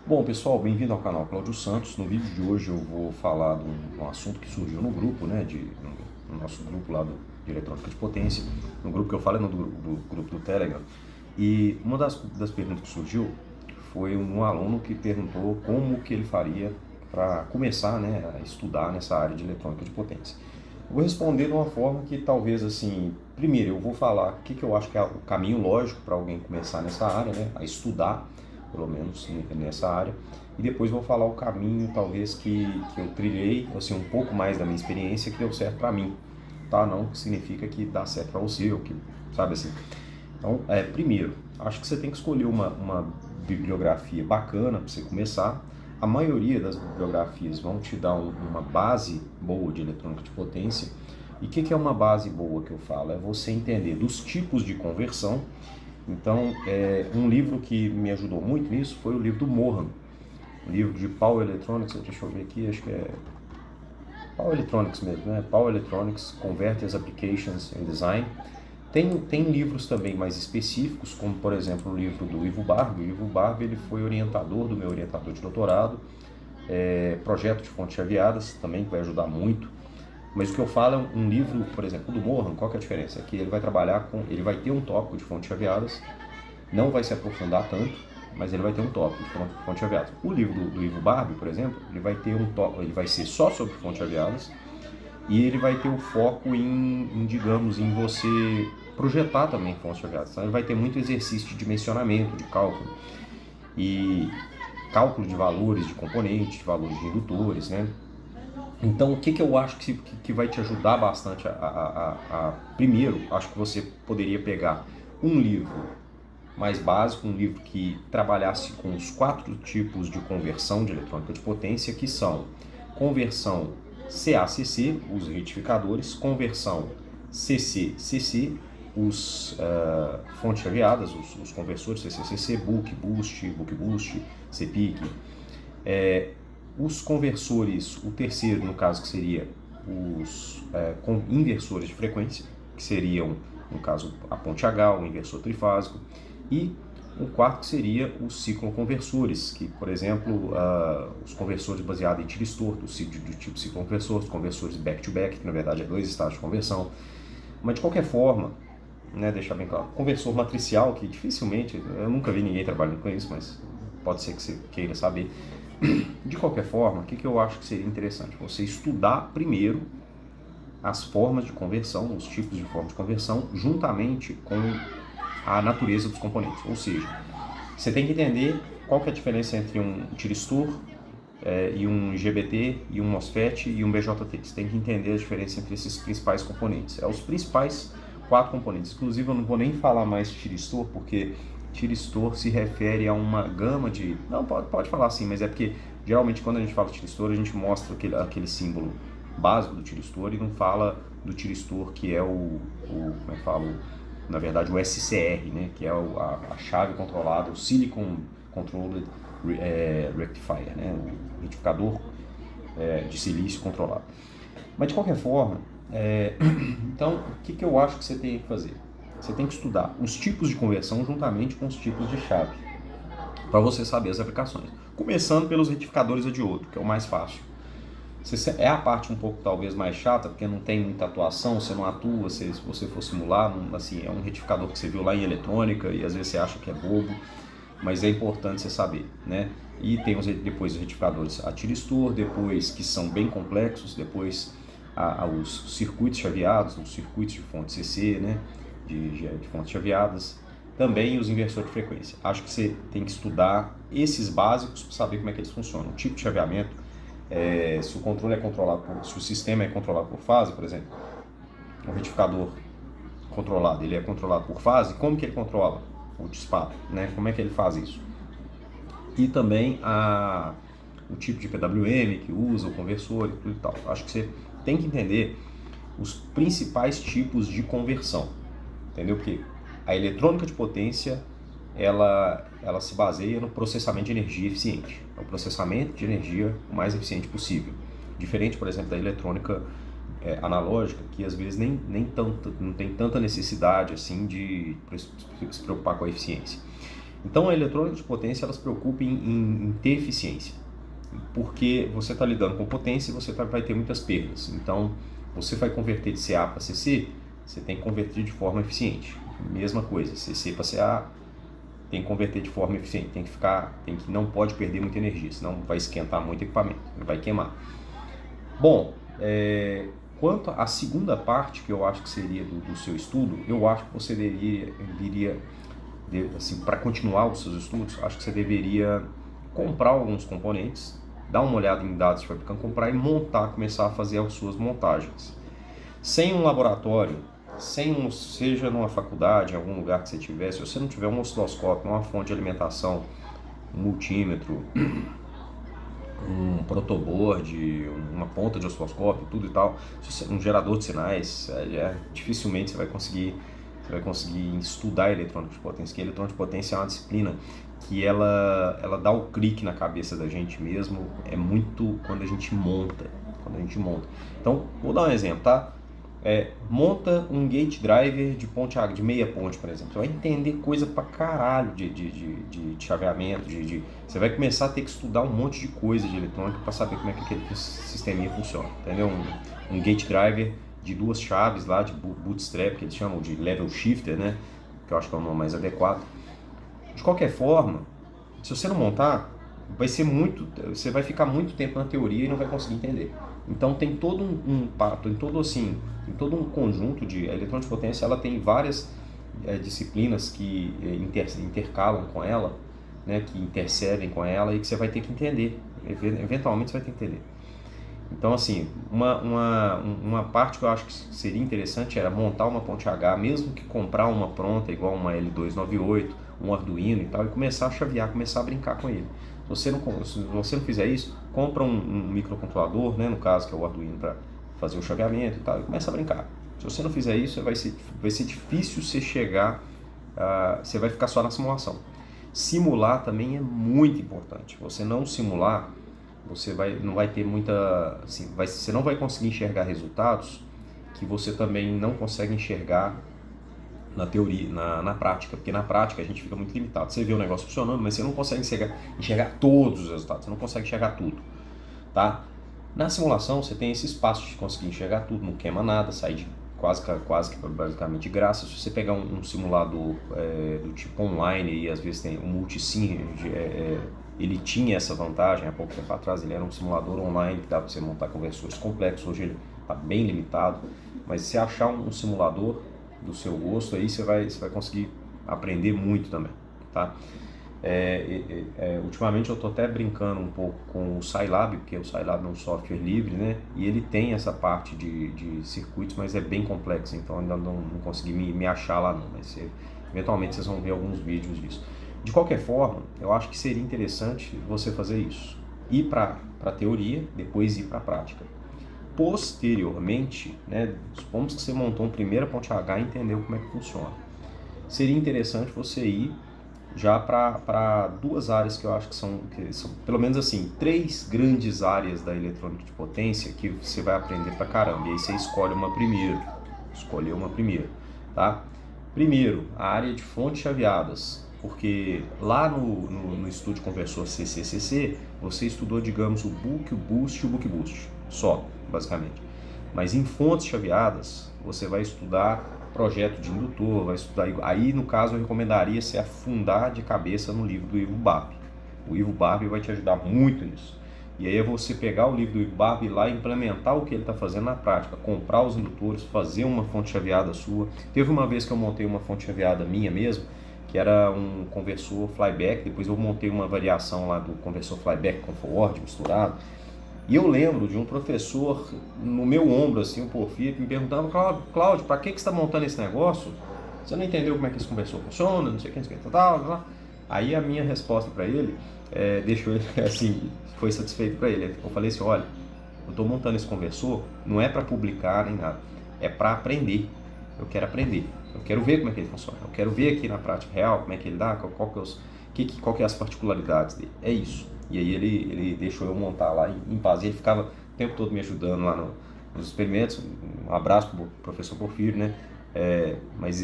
Bom, pessoal, bem-vindo ao canal Cláudio Santos. No vídeo de hoje eu vou falar de um assunto que surgiu no grupo, no nosso grupo lá de eletrônica de potência. No grupo que eu falo é no grupo do Telegram. E uma das perguntas que surgiu foi um aluno que perguntou como que ele faria para começar, né, a estudar nessa área de eletrônica de potência. Eu vou responder de uma forma que talvez assim, primeiro eu vou falar o que eu acho que é o caminho lógico para alguém começar nessa área, né, a estudar pelo menos nessa área, e depois vou falar o caminho talvez que eu trilhei, assim, um pouco mais da minha experiência que deu certo para mim, tá? Não significa que dá certo para você, ou que, sabe assim. Então, primeiro, acho que você tem que escolher uma bibliografia bacana para você começar. A maioria das bibliografias vão te dar uma base boa de eletrônica de potência. E o que é uma base boa que eu falo? É você entender dos tipos de conversão. Então, um livro que me ajudou muito nisso foi o livro do Mohan, um livro de Power Electronics, deixa eu ver aqui, acho que é Power Electronics mesmo, né? Power Electronics, Converters, Applications and Design. Tem livros também mais específicos, como por exemplo o livro do Ivo Barbie. O Ivo Barbie ele foi orientador do meu orientador de doutorado, projeto de fontes chaveadas, também que vai ajudar muito. Mas o que eu falo é um livro, por exemplo, do Mohan, qual que é a diferença? É que ele vai trabalhar ele vai ter um tópico de fontes chaveadas, não vai se aprofundar tanto, mas ele vai ter um tópico de fontes chaveadas. O livro do Ivo Barbie, por exemplo, ele vai ter ele vai ser só sobre fontes chaveadas e ele vai ter o foco digamos, em você projetar também fontes chaveadas. Então ele vai ter muito exercício de dimensionamento, de cálculo e cálculo de valores de componentes, de valores de indutores, né? Então, o que eu acho que vai te ajudar bastante primeiro, acho que você poderia pegar um livro mais básico, um livro que trabalhasse com os 4 tipos de conversão de eletrônica de potência, que são conversão CACC, os retificadores, conversão CC-CC, os fontes chaveadas, os conversores CC-CC, Buck Boost, CPIC, os conversores, o terceiro no caso que seria os inversores de frequência, que seriam, no caso, a ponte H, o inversor trifásico, e o quarto que seria os cicloconversores, que, por exemplo, os conversores baseados em tiristor, do tipo cicloconversor, os conversores back-to-back, que na verdade é 2 estágios de conversão. Mas de qualquer forma, né, deixar bem claro, conversor matricial, que dificilmente, eu nunca vi ninguém trabalhando com isso, mas pode ser que você queira saber. De qualquer forma, o que eu acho que seria interessante? Você estudar primeiro as formas de conversão, os tipos de forma de conversão, juntamente com a natureza dos componentes. Ou seja, você tem que entender qual que é a diferença entre um tiristor e um IGBT, e um MOSFET e um BJT. Você tem que entender a diferença entre esses principais componentes. Os principais 4 componentes. Inclusive, eu não vou nem falar mais de tiristor, porque tiristor se refere a uma gama de... Não, pode falar assim, mas é porque geralmente quando a gente fala de tiristor, a gente mostra aquele símbolo básico do tiristor e não fala do tiristor que é como é que fala, na verdade o SCR, né, que é a chave controlada, o Silicon Controlled Rectifier, né, o retificador de silício controlado. Mas de qualquer forma, então o que eu acho que você tem que fazer? Você tem que estudar os tipos de conversão juntamente com os tipos de chave, para você saber as aplicações. Começando pelos retificadores a diodo, que é o mais fácil. É a parte um pouco talvez mais chata, porque não tem muita atuação, você não atua, se você for simular, assim, é um retificador que você viu lá em eletrônica e às vezes você acha que é bobo, mas é importante você saber, né? E tem depois os retificadores a tiristor, depois que são bem complexos, depois os circuitos chaveados, os circuitos de fonte CC, né? De fontes chaveadas, também os inversores de frequência. Acho que você tem que estudar esses básicos para saber como é que eles funcionam. O tipo de chaveamento, se o controle é controlado se o sistema é controlado por fase, por exemplo, o retificador controlado, ele é controlado por fase, como que ele controla o disparo, né? Como é que ele faz isso? E também o tipo de PWM que usa, o conversor e tudo e tal. Acho que você tem que entender os principais tipos de conversão, entendeu? Porque a eletrônica de potência ela se baseia no processamento de energia eficiente, é o processamento de energia o mais eficiente possível, diferente, por exemplo, da eletrônica analógica, que às vezes não tem tanta necessidade assim de se preocupar com a eficiência. Então a eletrônica de potência ela se preocupa em ter eficiência, porque você está lidando com potência e você vai ter muitas perdas. Então você vai converter de CA para CC, você tem que converter de forma eficiente. Mesma coisa, CC para CA, tem que converter de forma eficiente, não pode perder muita energia, senão vai esquentar muito o equipamento, vai queimar. Bom, quanto à segunda parte, que eu acho que seria do seu estudo, eu acho que você deveria assim, para continuar os seus estudos, acho que você deveria comprar alguns componentes, dar uma olhada em dados de fabricante, comprar e montar, começar a fazer as suas montagens. Sem um laboratório, seja numa faculdade, em algum lugar que você tiver, se você não tiver um osciloscópio, uma fonte de alimentação, um multímetro, um protoboard, uma ponta de osciloscópio, tudo e tal, um gerador de sinais, dificilmente você vai conseguir estudar eletrônica de potência, que a eletrônica de potência é uma disciplina que ela dá o clique na cabeça da gente mesmo, é muito quando a gente monta. Então, vou dar um exemplo, tá? Monta um gate driver de ponte de meia ponte, por exemplo. Você vai entender coisa pra caralho de chaveamento, você vai começar a ter que estudar um monte de coisa de eletrônica para saber como é que aquele sisteminha funciona, entendeu? Um gate driver de duas chaves lá, de bootstrap, que eles chamam de level shifter, né? Que eu acho que é o nome mais adequado. De qualquer forma, se você não montar, você vai ficar muito tempo na teoria e não vai conseguir entender. Então tem todo um pato, em todo um conjunto de... A eletrônica de potência, ela tem várias disciplinas que intercalam com ela, né, que intercedem com ela e que você vai ter que entender. Eventualmente você vai ter que entender. Então, assim, uma parte que eu acho que seria interessante era montar uma ponte H, mesmo que comprar uma pronta, igual uma L298, um Arduino e tal, e começar a chavear, começar a brincar com ele. Se você não fizer isso, compra um microcontrolador, né, no caso, que é o Arduino, para fazer o chaveamento e tal, e começa a brincar. Se você não fizer isso, vai ser difícil você chegar, você vai ficar só na simulação. Simular também é muito importante. Você não simular, você não vai ter muita... Assim, você não vai conseguir enxergar resultados que você também não consegue enxergar na teoria, na prática, porque na prática a gente fica muito limitado. Você vê o negócio funcionando, mas você não consegue enxergar todos os resultados, você não consegue enxergar tudo, tá? Na simulação você tem esse espaço de conseguir enxergar tudo, não queima nada, sai de quase que basicamente de graça. Se você pegar um simulador do tipo online, e às vezes tem um multisim, ele tinha essa vantagem há pouco tempo atrás, ele era um simulador online que dá para você montar conversores complexos, hoje ele está bem limitado, mas se achar um simulador do seu gosto, aí você vai conseguir aprender muito também, tá? Ultimamente eu estou até brincando um pouco com o Scilab, porque o Scilab é um software livre, né? E ele tem essa parte de circuitos, mas é bem complexo, então ainda não consegui me achar lá não, mas eventualmente vocês vão ver alguns vídeos disso. De qualquer forma, eu acho que seria interessante você fazer isso, ir para a teoria, depois ir para a prática. Posteriormente, né, supomos que você montou uma primeira ponte H e entendeu como é que funciona. Seria interessante você ir já para duas áreas que eu acho que são pelo menos assim, 3 grandes áreas da eletrônica de potência que você vai aprender pra caramba. E aí você escolhe uma primeiro, tá? Primeiro, a área de fontes chaveadas, porque lá no estudo de conversor CCCC, você estudou, digamos, o Buck, o Boost e o Buck Boost, só, basicamente. Mas em fontes chaveadas, você vai estudar projeto de indutor, vai estudar... Aí, no caso, eu recomendaria se afundar de cabeça no livro do Ivo Barbi. O Ivo Barbi vai te ajudar muito nisso. E aí é você pegar o livro do Ivo Barbi e lá implementar o que ele está fazendo na prática, comprar os indutores, fazer uma fonte chaveada sua. Teve uma vez que eu montei uma fonte chaveada minha mesmo, que era um conversor flyback, depois eu montei uma variação lá do conversor flyback com forward misturado. E eu lembro de um professor no meu ombro, assim, o Porfírio, me perguntando: Cláudio, para que você está montando esse negócio? Você não entendeu como é que esse conversor funciona, não sei o que, tal. Aí a minha resposta para ele deixou ele, assim, foi satisfeito para ele. Eu falei assim: olha, eu estou montando esse conversor, não é para publicar nem nada, é para aprender. Eu quero aprender, eu quero ver como é que ele funciona, eu quero ver aqui na prática real como é que ele dá, qual que é as particularidades dele. É isso. E aí ele deixou eu montar lá em paz. Ele ficava o tempo todo me ajudando lá nos experimentos. Um abraço pro professor Porfírio, né? Mas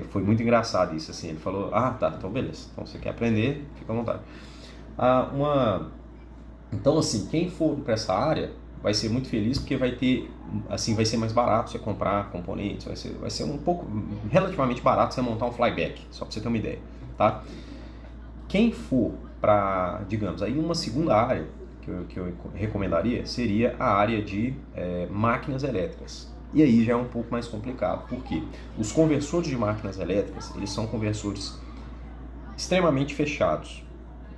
foi muito engraçado isso, assim, ele falou, tá, então beleza, então você quer aprender, fica à vontade. Então, assim, quem for para essa área vai ser muito feliz porque vai ter, assim, vai ser mais barato você comprar componentes, vai ser um pouco, relativamente barato você montar um flyback, só para você ter uma ideia, tá? Quem for para, digamos, aí uma segunda área que eu recomendaria seria a área de máquinas elétricas. E aí já é um pouco mais complicado, porque os conversores de máquinas elétricas, eles são conversores extremamente fechados.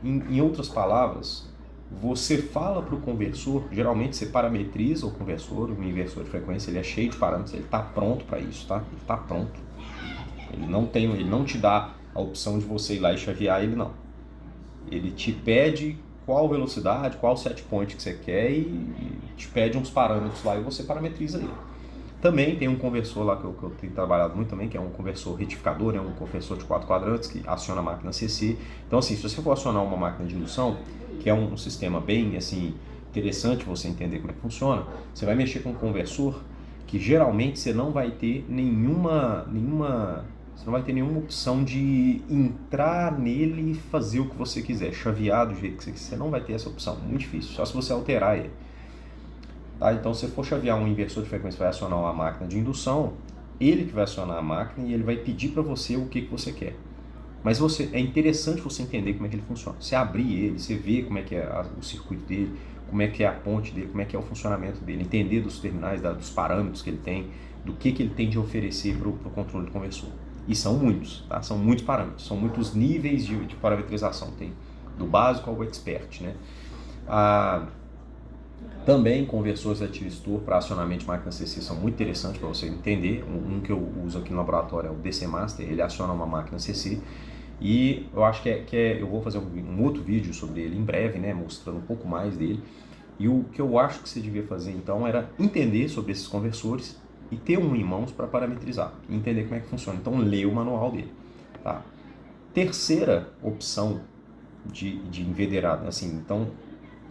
Em outras palavras, você fala para o conversor, geralmente você parametriza o conversor, o inversor de frequência, ele é cheio de parâmetros, ele está pronto para isso, tá? Ele está pronto. Ele não te dá a opção de você ir lá e chavear ele, não. Ele te pede qual velocidade, qual set point que você quer e te pede uns parâmetros lá e você parametriza ele. Também tem um conversor lá que eu tenho trabalhado muito também, que é um conversor retificador, um conversor de 4 quadrantes que aciona a máquina CC. Então, assim, se você for acionar uma máquina de indução, que é um sistema bem assim interessante você entender como é que funciona, você vai mexer com um conversor que geralmente você não vai ter nenhuma opção de entrar nele e fazer o que você quiser, chavear do jeito que você quiser. Você não vai ter essa opção, muito difícil, só se você alterar ele. Tá? Então, se for chavear um inversor de frequência, vai acionar uma máquina de indução, ele que vai acionar a máquina e ele vai pedir para você o que você quer. Mas é interessante você entender como é que ele funciona. Você abrir ele, você ver como é que é o circuito dele, como é que é a ponte dele, como é que é o funcionamento dele, entender dos terminais, dos parâmetros que ele tem, do que ele tem de oferecer para o controle do conversor. E são muitos, tá? São muitos parâmetros, são muitos níveis de parametrização. Tem do básico ao expert, né? Também conversores de ativistor para acionamento de máquina CC são muito interessantes para você entender. Um que eu uso aqui no laboratório é o DC Master, ele aciona uma máquina CC e eu acho que eu vou fazer um outro vídeo sobre ele em breve, né, mostrando um pouco mais dele. E o que eu acho que você devia fazer então era entender sobre esses conversores e ter um em mãos para parametrizar, entender como é que funciona. Então ler o manual dele. Tá? Terceira opção de envederado, assim, então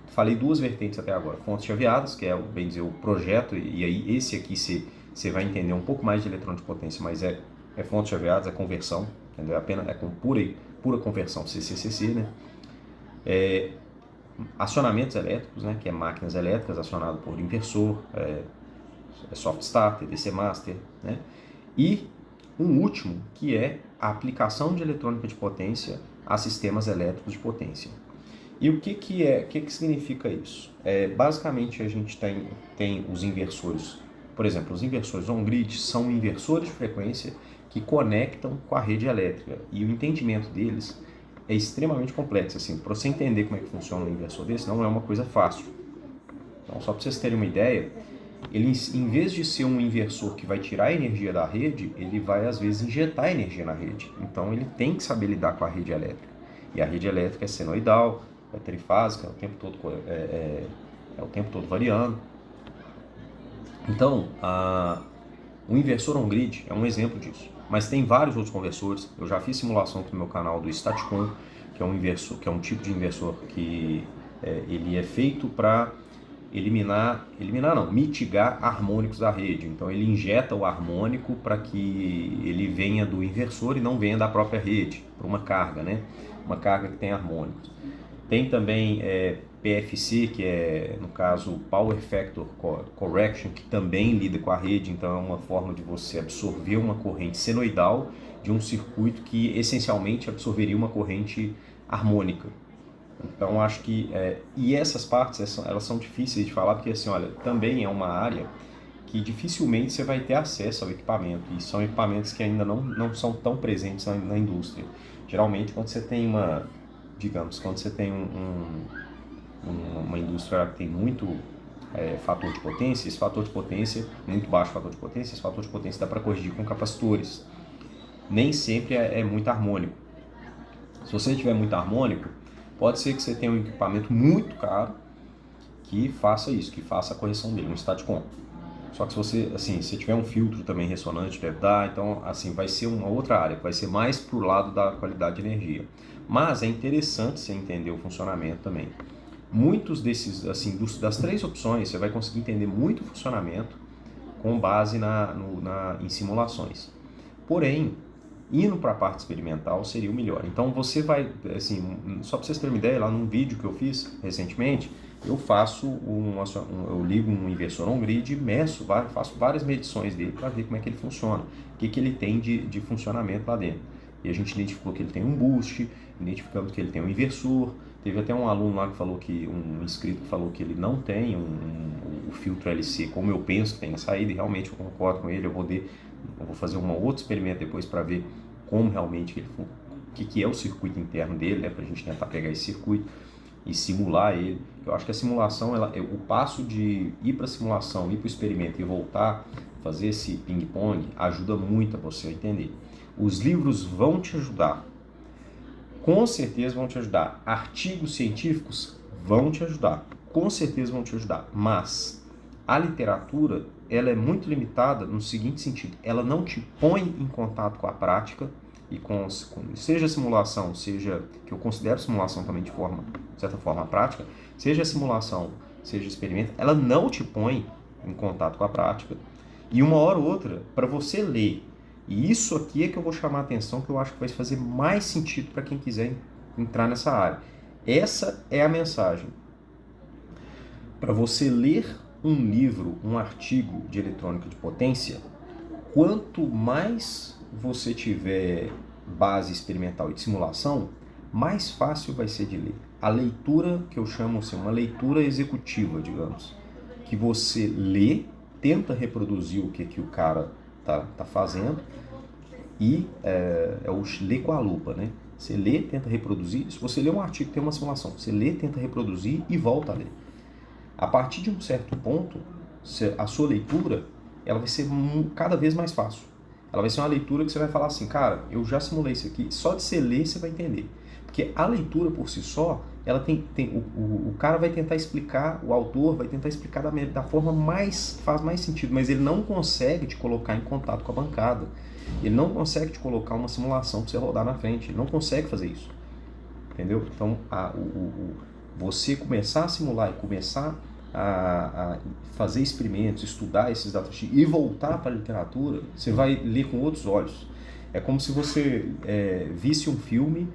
falei duas vertentes até agora, fontes chaveadas, que é, bem dizer, o projeto, e aí esse aqui você vai entender um pouco mais de eletrônica de potência, mas é fontes chaveadas, é conversão, entendeu? É com pura conversão CCCC, né? Acionamentos elétricos, né? Que é máquinas elétricas acionado por inversor, soft starter, DC master, né? E um último, que é a aplicação de eletrônica de potência a sistemas elétricos de potência. E o que significa isso? Basicamente a gente tem os inversores, por exemplo, os inversores on-grid são inversores de frequência que conectam com a rede elétrica e o entendimento deles é extremamente complexo. Assim, para você entender como é que funciona um inversor desse, não é uma coisa fácil. Então, só para vocês terem uma ideia, ele, em vez de ser um inversor que vai tirar a energia da rede, ele vai às vezes injetar energia na rede. Então ele tem que saber lidar com a rede elétrica. E a rede elétrica é senoidal, é trifásica, é o tempo todo variando. Então, o inversor on-grid é um exemplo disso. Mas tem vários outros conversores. Eu já fiz simulação aqui no meu canal do Staticon, que é um inversor, que é um tipo de inversor que ele é feito para mitigar harmônicos da rede. Então ele injeta o harmônico para que ele venha do inversor e não venha da própria rede, para uma carga, né? Uma carga que tem harmônicos. Tem também PFC, que é, no caso, Power Factor Correction, que também lida com a rede, então é uma forma de você absorver uma corrente senoidal de um circuito que essencialmente absorveria uma corrente harmônica. Então acho que e essas partes elas são difíceis de falar porque assim, olha, também é uma área que dificilmente você vai ter acesso ao equipamento e são equipamentos que ainda não são tão presentes na indústria. Geralmente quando você tem uma indústria que tem muito fator de potência, esse fator de potência, muito baixo fator de potência, esse fator de potência dá para corrigir com capacitores. Nem sempre é muito harmônico. Se você tiver muito harmônico, pode ser que você tenha um equipamento muito caro que faça isso, que faça a correção dele, um Staticon. Só que se você, assim, se tiver um filtro também ressonante, deve dar, então, assim, vai ser uma outra área, vai ser mais pro lado da qualidade de energia. Mas é interessante você entender o funcionamento também. Muitos desses, assim, das três opções, você vai conseguir entender muito o funcionamento com base em simulações. Porém, indo para a parte experimental seria o melhor. Então você vai, assim, só para vocês terem uma ideia, lá num vídeo que eu fiz recentemente, eu eu ligo um inversor on-grid e faço várias medições dele para ver como é que ele funciona, o que ele tem de funcionamento lá dentro. E a gente identificou que ele tem um boost, identificamos que ele tem um inversor. Teve até um aluno lá que falou um inscrito que falou que ele não tem o filtro LC como eu penso que tem na saída, e realmente eu concordo com ele. Eu vou fazer um outro experimento depois para ver como realmente o que é o circuito interno dele, né, para a gente tentar pegar esse circuito e simular ele. Eu acho que a simulação, o passo de ir para a simulação, ir para o experimento e voltar, fazer esse ping-pong, ajuda muito a você a entender. Os livros vão te ajudar, com certeza vão te ajudar. Artigos científicos vão te ajudar, com certeza vão te ajudar, mas a literatura, ela é muito limitada no seguinte sentido: ela não te põe em contato com a prática e seja simulação, seja, que eu considero simulação também de certa forma prática, seja simulação, seja experimento, ela não te põe em contato com a prática. E uma hora ou outra, para você ler, e isso aqui é que eu vou chamar a atenção, que eu acho que vai fazer mais sentido para quem quiser entrar nessa área. Essa é a mensagem. Para você ler um livro, um artigo de eletrônica de potência, quanto mais você tiver base experimental e de simulação, mais fácil vai ser de ler. A leitura, que eu chamo assim, uma leitura executiva, digamos, que você lê, tenta reproduzir o que o cara tá fazendo, e é o ler com a lupa, né? Você lê, tenta reproduzir. Se você lê um artigo que tem uma simulação, você lê, tenta reproduzir e volta a ler. A partir de um certo ponto, a sua leitura, ela vai ser cada vez mais fácil. Ela vai ser uma leitura que você vai falar assim, cara, eu já simulei isso aqui, só de você ler você vai entender. Porque a leitura por si só, ela o cara vai tentar explicar, o autor vai tentar explicar da forma faz mais sentido, mas ele não consegue te colocar em contato com a bancada. Ele não consegue te colocar uma simulação para você rodar na frente, ele não consegue fazer isso. Entendeu? Então, você começar a simular e começar a fazer experimentos, estudar esses datasheets e voltar para a literatura, você vai ler com outros olhos. É como se você visse um filme,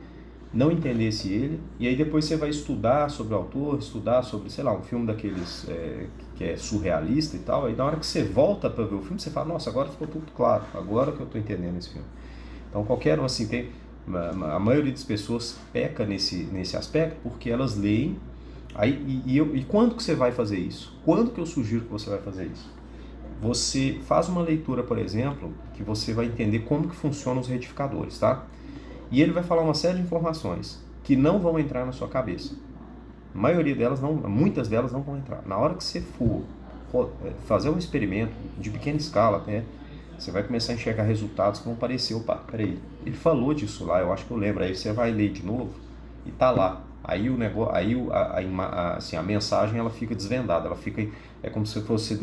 não entendesse ele, e aí depois você vai estudar sobre o autor, estudar sobre, sei lá, um filme daqueles que é surrealista e tal, aí na hora que você volta para ver o filme, você fala, nossa, agora ficou tudo claro, agora que eu estou entendendo esse filme. Então qualquer um assim, a maioria das pessoas peca nesse aspecto porque elas leem. E quando que você vai fazer isso? Quando que eu sugiro que você vai fazer isso? Você faz uma leitura, por exemplo, que você vai entender como que funcionam os retificadores, tá? E ele vai falar uma série de informações que não vão entrar na sua cabeça. A maioria delas muitas delas não vão entrar. Na hora que você for fazer um experimento de pequena escala até, você vai começar a enxergar resultados que vão parecer, opa, peraí, ele falou disso lá, eu acho que eu lembro. Aí você vai ler de novo e tá lá. Aí o negócio, assim, a mensagem ela fica desvendada, é como se fosse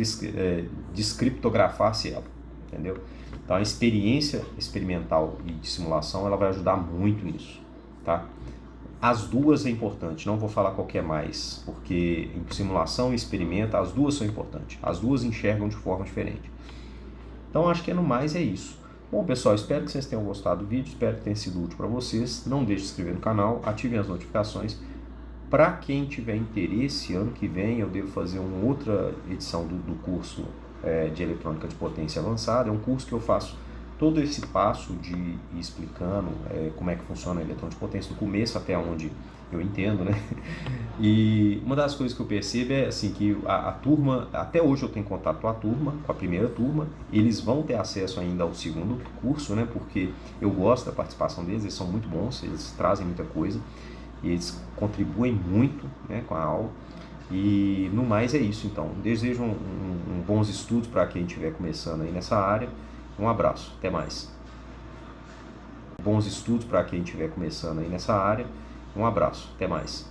descriptografasse ela, entendeu? Então a experiência experimental e de simulação ela vai ajudar muito nisso, tá? As duas é importante, não vou falar qual que é mais, porque em simulação e experimento as duas são importantes, as duas enxergam de forma diferente. Então acho que no mais é isso. Bom pessoal, espero que vocês tenham gostado do vídeo, espero que tenha sido útil para vocês. Não deixe de se inscrever no canal, ativem as notificações. Para quem tiver interesse, ano que vem eu devo fazer uma outra edição do curso de eletrônica de potência avançada. É um curso que eu faço todo esse passo de ir explicando como é que funciona a eletrônica de potência, do começo até onde eu entendo, né? E uma das coisas que eu percebo é assim, que a turma, até hoje eu tenho contato com a turma, com a primeira turma, eles vão ter acesso ainda ao segundo curso, né? Porque eu gosto da participação deles, eles são muito bons, eles trazem muita coisa, e eles contribuem muito, né, com a aula. E no mais é isso, então. Desejo bons estudos para quem estiver começando aí nessa área. Um abraço, até mais. Bons estudos para quem estiver começando aí nessa área. Um abraço, até mais.